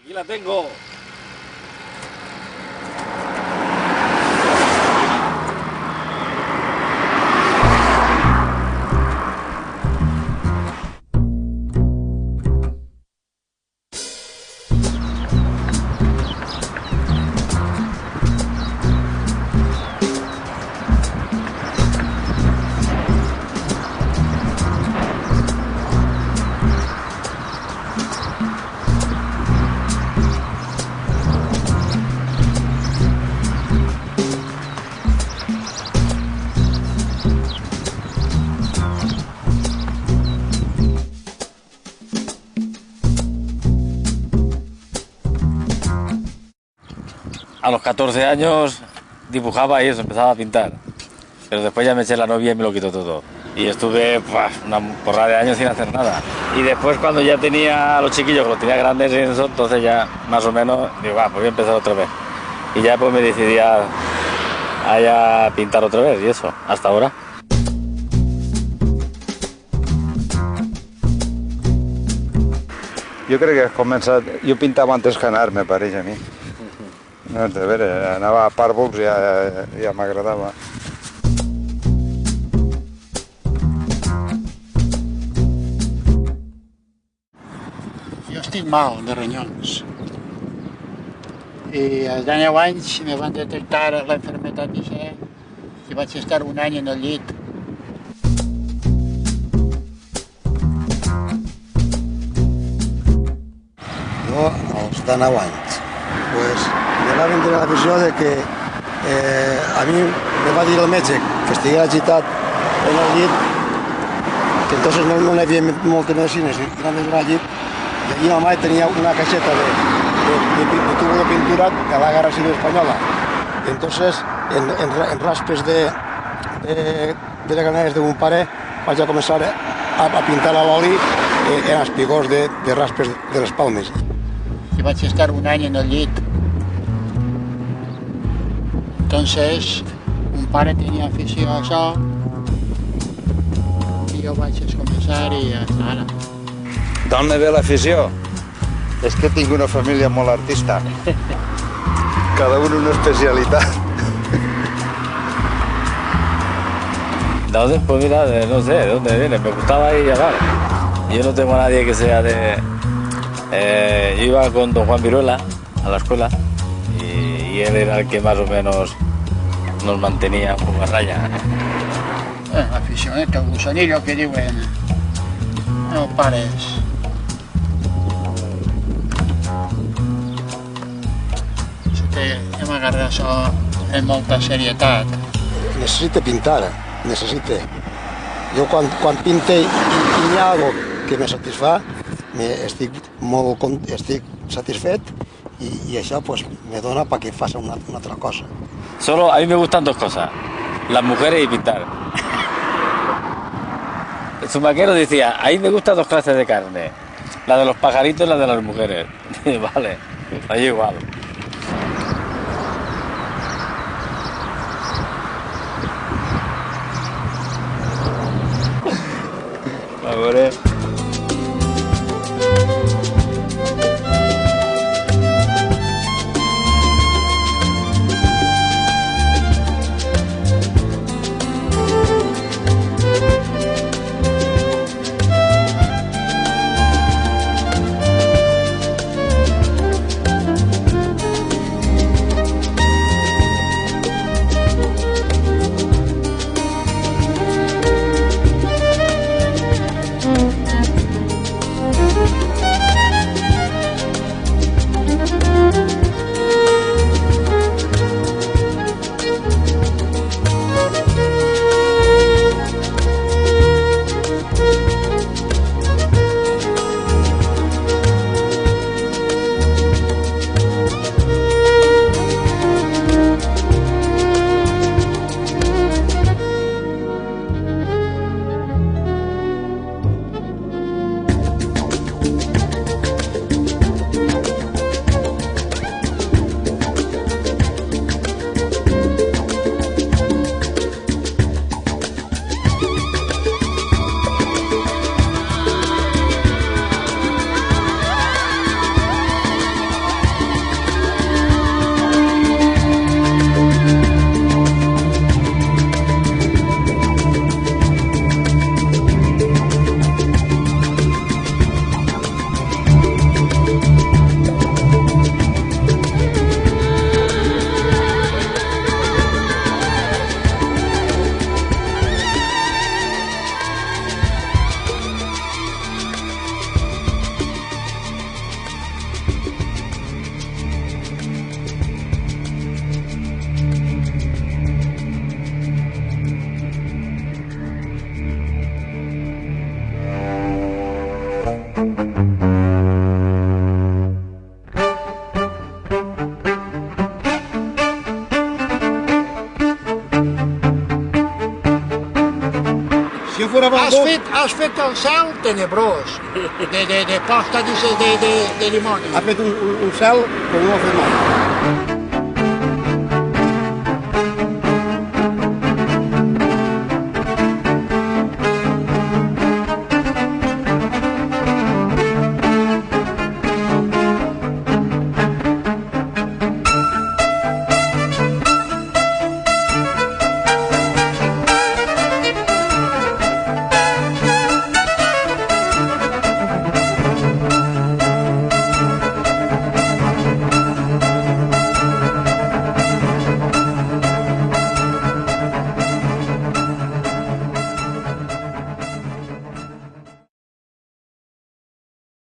Aquí la tengo. A los 14 años dibujaba y eso, empezaba a pintar. Pero después ya me eché la novia y me lo quitó todo. Y estuve una porrada de años sin hacer nada. Y después cuando ya tenía a los chiquillos, que los tenía grandes y eso, entonces ya más o menos digo, pues voy a empezar otra vez. Y ya pues me decidí a pintar otra vez y eso, hasta ahora. Jo crec que has començat... Jo pintava antes que anar, me pareix a mi. No, de veure, anava a pàrvuls i ja m'agradava. Jo estic mal de ronyons. I als 10 anys me van detectar la enfermedad d'Ixer i vaig estar un any en el llit. Jo, als 19 anys, pues, me va vindre la visió de que a mi me va dir el metge que estigués agitat en el llit, que entonces no hi havia moltes medicines i només era al llit, i allí la mare tenia una caixeta de tubo de pintura de la Guerra Civil Espanyola. I entonces, en raspes de graneres de mon pare, vaig a començar a pintar a l'oli en espigós de raspes de les palmes. Y vaig a estar un año en el llit. Entonces, un pare tenia afició a això i jo vaig començar i hasta ara. D'on me ve l'afició? És que tinc una família molt artista. Cada un una especialitat. ¿De dónde? Pues mira, no sé, de dónde viene. Me gustaba ir a bar. Yo no tengo a nadie que sea de... yo iba con don Juan Viruela a la escuela y él era el que más o menos nos mantenía un poco a raya. Aficionat, el gusanillo que diuen els pares. Hem agarrat això amb molta serietat. Necessite pintar, necessite. Jo quan pinte i hi ha algo que me satisfà, estic satisfet y això pues, me dona para que faça una altra cosa. Solo a mí me gustan dos cosas, las mujeres y pintar. El zumaquero decía, a mí me gustan dos clases de carne, la de los pajaritos y la de las mujeres. Vale, ahí igual. A ver. Mm. gravar el vot. Has fet el cel tenebrós, de posta de dimoni. Ha fet un cel com no ho ha fet mai.